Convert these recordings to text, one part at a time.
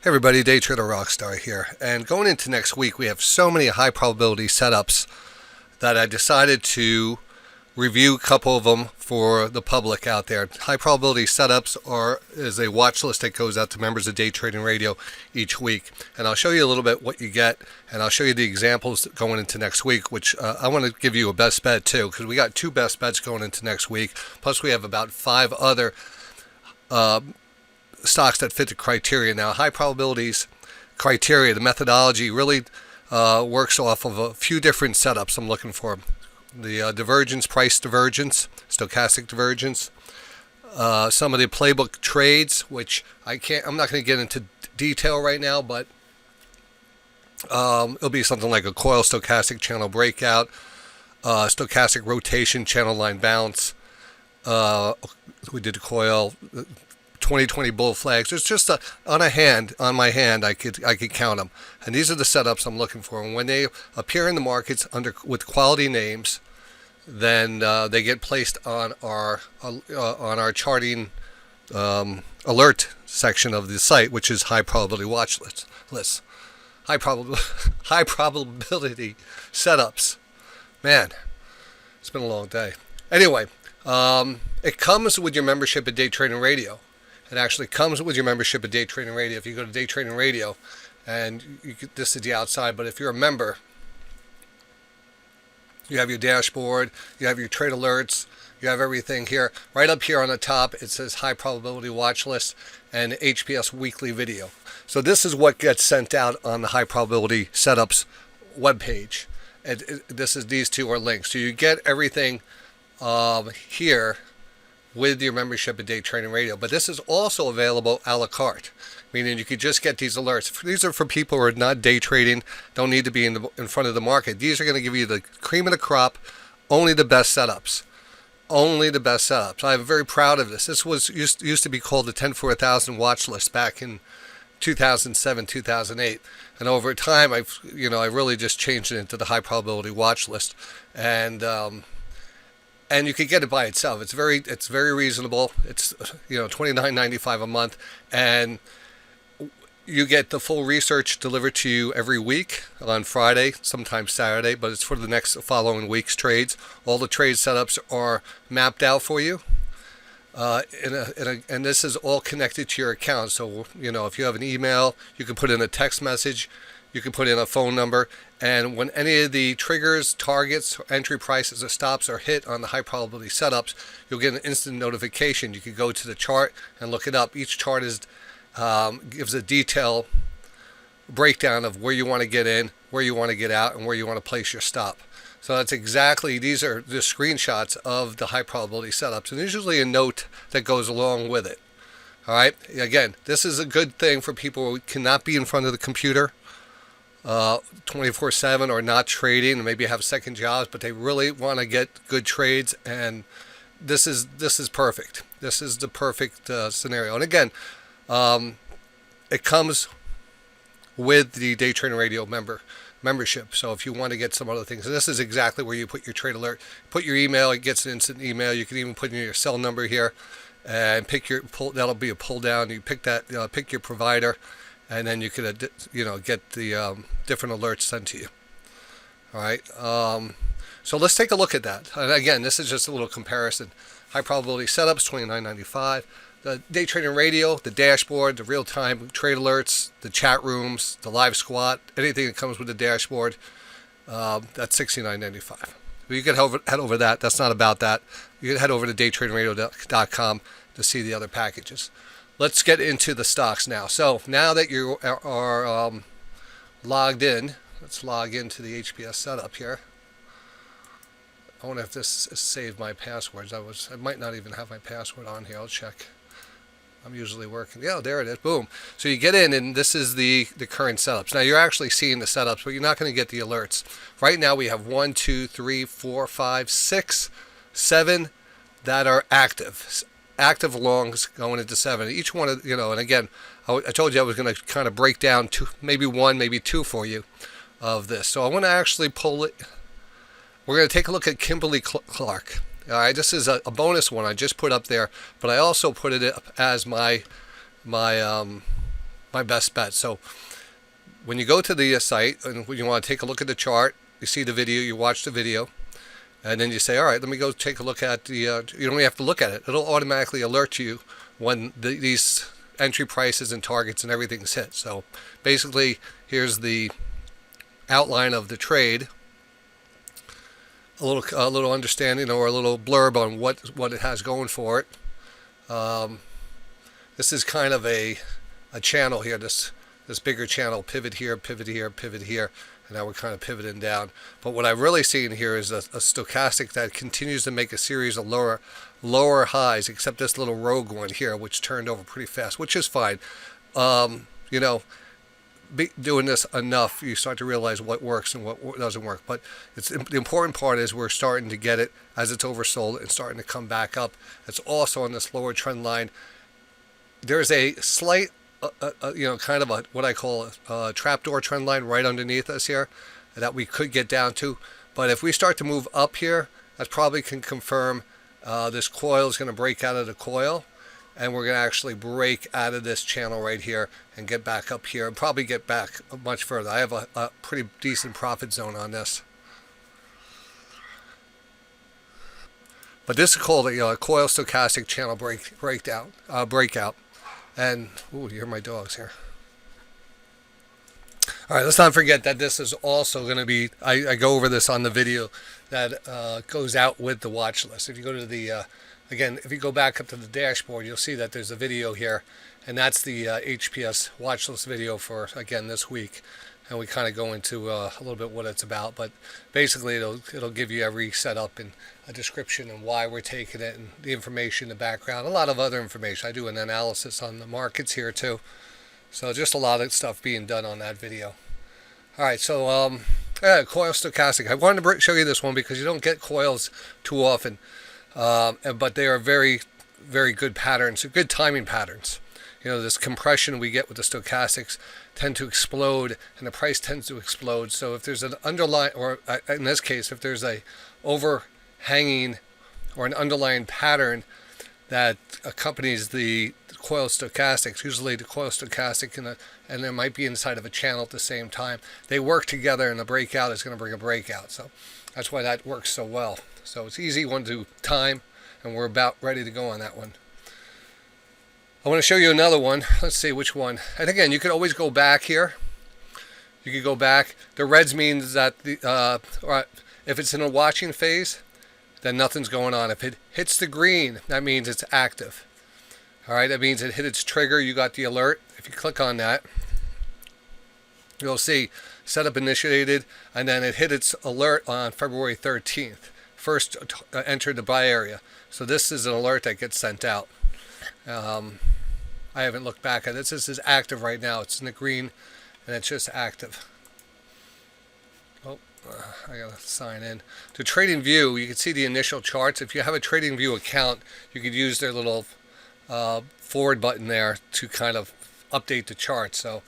Hey everybody, DayTraderRockStar here. And going into next week, we have so many high probability setups that I decided to review a couple of them for the public out there. High probability setups is a watch list that goes out to members of Day Trading Radio each week. And I'll show you a little bit what you get, and I'll show you the examples going into next week, which I want to give you a best bet too, because we got two best bets going into next week. Plus we have about 5 other stocks that fit the criteria. Now, high probabilities criteria, the methodology really works off of a few different setups I'm looking for. The divergence, price divergence, stochastic divergence, some of the playbook trades, which I'm not going to get into detail right now, but it'll be something like a coil stochastic channel breakout, stochastic rotation channel line bounce. We did the coil 2020 bull flags. There's just on my hand I could count them, and these are the setups I'm looking for. And when they appear in the markets with quality names, then they get placed on our charting alert section of the site, which is high probability watch lists. High probability setups. Man, it's been a long day. Anyway, it comes with your membership at Day Trading Radio. It actually comes with your membership at Day Trading Radio. If you go to Day Trading Radio, and this is the outside, but if you're a member, you have your dashboard, you have your trade alerts, you have everything here. Right up here on the top, it says High Probability Watch List and HPS Weekly Video. So this is what gets sent out on the High Probability Setups webpage. These two are linked. So you get everything here with your membership at Day Trading Radio. But this is also available a la carte, meaning you could just get these alerts. These are for people who are not day trading, don't need to be in front of the market. These are going to give you the cream of the crop, only the best setups. Only the best setups. I'm very proud of this. This was used to be called the 10 for 1,000 watch list back in 2007, 2008. And over time, I really just changed it into the high probability watch list. And you can get it by itself. It's very reasonable. It's $29.95 a month, and you get the full research delivered to you every week on Friday, sometimes Saturday, but it's for the next following week's trades. All the trade setups are mapped out for you, and this is all connected to your account. So if you have an email, you can put in a text message. You can put in a phone number, and when any of the triggers, targets, entry prices, or stops are hit on the high probability setups, you'll get an instant notification. You can go to the chart and look it up. Each chart gives a detailed breakdown of where you want to get in, where you want to get out, and where you want to place your stop. So these are the screenshots of the high probability setups, and there's usually a note that goes along with it. All right. Again, this is a good thing for people who cannot be in front of the computer 24/7 or not trading, and maybe have second jobs, but they really want to get good trades, and this is perfect. This is the perfect scenario. And again, it comes with the Day Trading Radio membership. So if you want to get some other things, and this is exactly where you put your trade alert, put your email, it gets an instant email. You can even put in your cell number here and that'll be a pull down. You pick your provider, and then you could get the different alerts sent to you. All right. So let's take a look at that. And again, this is just a little comparison. High probability setups, $29.95. The Day Trading Radio, the dashboard, the real-time trade alerts, the chat rooms, the live squat, anything that comes with the dashboard, that's $69.95. You can head over that. That's not about that. You can head over to DayTradingRadio.com to see the other packages. Let's get into the stocks now. So now that you are logged in, let's log into the HPS setup here. I wonder if this saved my passwords. I might not even have my password on here. I'll check. I'm usually working. Yeah, there it is. Boom. So you get in, and this is the current setups. Now you're actually seeing the setups, but you're not going to get the alerts. Right now we have 1, 2, 3, 4, 5, 6, 7 that are active. Active longs going into 7. Each one of, and again, I told you I was going to kind of break down maybe 1, maybe 2 for you of this. So I want to actually pull it. We're going to take a look at Kimberly-Clark. All right, this is a bonus one I just put up there, but I also put it up as my my best bet. So when you go to the site and when you want to take a look at the chart, you see the video, you watch the video, and then you say, all right, let me go take a look at the, you don't even have to look at it. It'll automatically alert you when these entry prices and targets and everything's hit. So basically, here's the outline of the trade, a little understanding or a little blurb on what it has going for it. This is kind of a channel here, this bigger channel, pivot here, pivot here, pivot here, and now we're kind of pivoting down. But what I've really seen here is a stochastic that continues to make a series of lower highs, except this little rogue one here, which turned over pretty fast, which is fine. You know, doing this enough, you start to realize what works and what doesn't work. But the important part is we're starting to get it as it's oversold and starting to come back up. It's also on this lower trend line. There's a slight you know, kind of what I call a trapdoor trend line right underneath us here that we could get down to. But if we start to move up here, that probably can confirm this coil is going to break out of the coil, and we're going to actually break out of this channel right here and get back up here and probably get back much further. I have a pretty decent profit zone on this. But this is called a coil stochastic channel breakout. And, ooh, you hear my dogs here. All right, let's not forget that this is also going to be, I go over this on the video that goes out with the watch list. If you go to the, again, if you go back up to the dashboard, you'll see that there's a video here, and that's the HPS watch list video for, again, this week. And we kind of go into a little bit what it's about, but basically it'll give you every setup and a description and why we're taking it and the information, the background, a lot of other information. I do an analysis on the markets here too, so just a lot of stuff being done on that video. All right, so yeah, coil stochastic. I wanted to show you this one because you don't get coils too often, but they are very, very good patterns, good timing patterns. You know, this compression we get with the stochastics tend to explode, and the price tends to explode. So if there's an underlying, or in this case, if there's a overhanging or an underlying pattern that accompanies the coil stochastics, usually the coil stochastic and there might be inside of a channel at the same time, they work together, and the breakout is going to bring a breakout. So that's why that works so well. So it's easy one to time, and we're about ready to go on that one. I want to show you another one. Let's see which one. And again, you could always go back here. You could go back. The reds means that if it's in a watching phase, then nothing's going on. If it hits the green, that means it's active. All right, that means it hit its trigger. You got the alert. If you click on that, you'll see setup initiated, and then it hit its alert on February 13th. First entered the buy area. So this is an alert that gets sent out. I haven't looked back at it. This is active right now. It's in the green, and it's just active. Oh, I gotta sign in. To TradingView, you can see the initial charts. If you have a TradingView account, you could use their little forward button there to kind of update the chart. So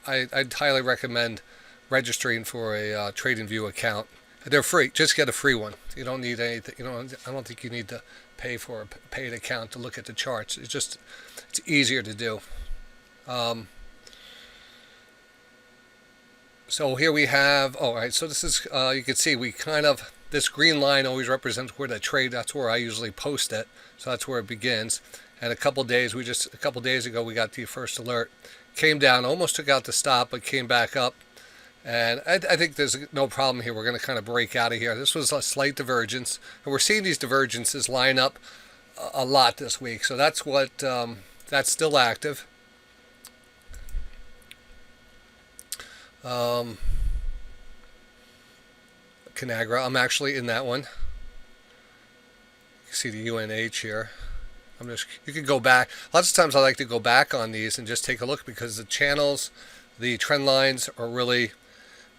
I'd highly recommend registering for a TradingView account. They're free. Just get a free one. You don't need anything. I don't think you need to pay for a paid account to look at the charts. It's easier to do. So here we have, all right, so this is, you can see we this green line always represents where the trade, that's where I usually post it. So that's where it begins. And a couple days ago, we got the first alert. Came down, almost took out the stop, but came back up. And I think there's no problem here. We're going to kind of break out of here. This was a slight divergence. And we're seeing these divergences line up a lot this week. So that's what, that's still active. Conagra, I'm actually in that one. You can see the UNH here. You can go back. Lots of times I like to go back on these and just take a look because the channels, the trend lines are really,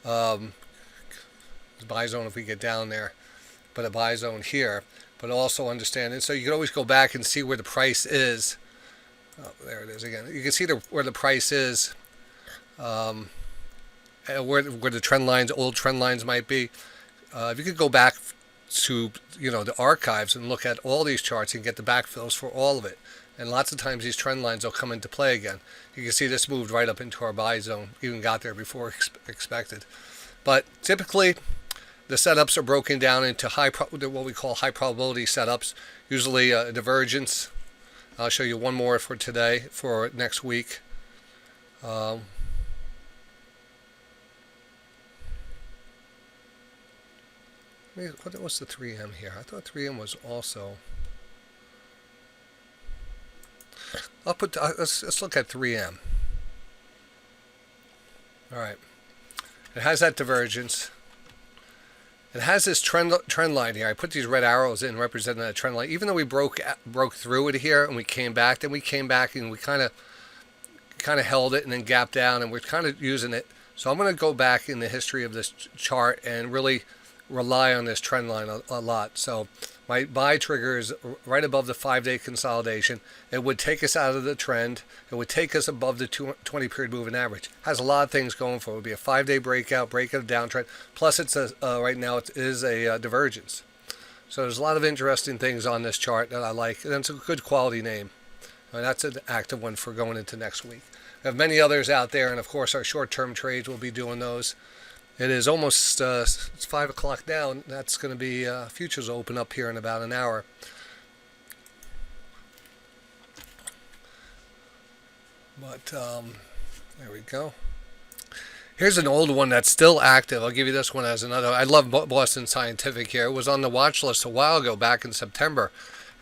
the buy zone if we get down there, but a buy zone here, but also understand it. So you can always go back and see where the price is. Oh, there it is again. You can see where the price is, where the trend lines, old trend lines might be. If you could go back to the archives and look at all these charts and get the backfills for all of it, And lots of times these trend lines will come into play again. You can see this moved right up into our buy zone, even got there before expected. But typically, the setups are broken down into what we call high probability setups, usually a divergence. I'll show you one more for today, for next week. What was the 3M here? I thought 3M was also... let's look at 3M. All right. It has that divergence. It has this trend line here. I put these red arrows in representing that trend line. Even though we broke through it here and we came back, then we came back and we kind of held it and then gapped down, and we're kind of using it. So I'm going to go back in the history of this chart and really rely on this trend line a lot. So my buy trigger is right above the 5-day consolidation. It would take us out of the trend. It would take us above the 20-period moving average. Has a lot of things going for it. It would be a 5-day breakout of downtrend. Plus, it's right now it is a divergence. So there's a lot of interesting things on this chart that I like, and it's a good quality name. And that's an active one for going into next week. We have many others out there, and of course our short-term trades will be doing those. It is almost it's 5 o'clock now, and that's going to be futures open up here in about an hour. But there we go. Here's an old one that's still active. I'll give you this one as another. I love Boston Scientific here. It was on the watch list a while ago, back in September.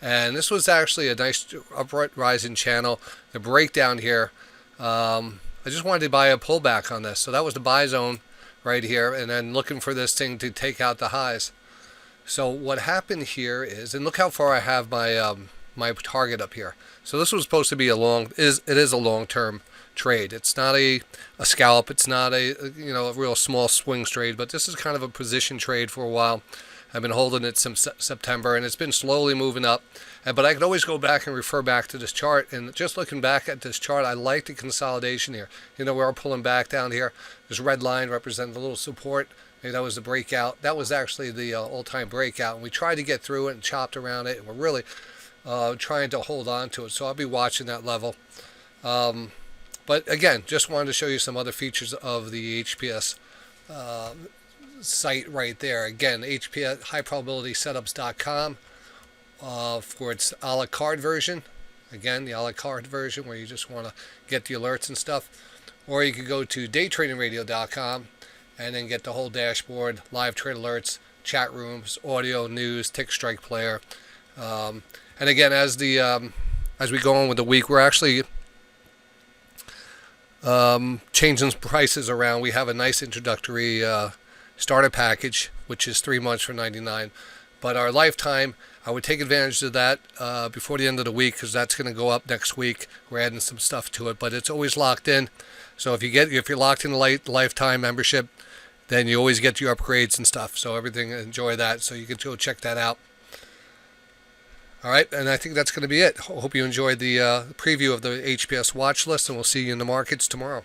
And this was actually a nice upward rising channel. The breakdown here, I just wanted to buy a pullback on this. So that was the buy zone right here, and then looking for this thing to take out the highs. So what happened here is, and look how far I have my my target up here. So this was supposed to be it is a long-term trade. It's not a scalp. It's not a a real small swing trade, but this is kind of a position trade for a while. I've been holding it since September, and it's been slowly moving up. But I could always go back and refer back to this chart. And just looking back at this chart, I like the consolidation here. We're pulling back down here. This red line represents a little support. Maybe that was the breakout. That was actually the all-time breakout. And we tried to get through it and chopped around it. And we're really trying to hold on to it. So I'll be watching that level. But again, just wanted to show you some other features of the HPS site right there. Again, HPS highprobabilitysetups.com for its a la carte version. Again, the a la carte version where you just want to get the alerts and stuff. Or you could go to DayTraderRadio.com and then get the whole dashboard, live trade alerts, chat rooms, audio, news, tick strike player. And again, as we go on with the week, we're actually changing prices around. We have a nice introductory starter package, which is 3 months for $99. But our lifetime, I would take advantage of that before the end of the week, because that's going to go up next week. We're adding some stuff to it, but it's always locked in. So if you're locked in the lifetime membership, then you always get your upgrades and stuff. So everything, enjoy that. So you can go check that out. All right, and I think that's going to be it. Hope you enjoyed the preview of the HPS watch list, and we'll see you in the markets tomorrow.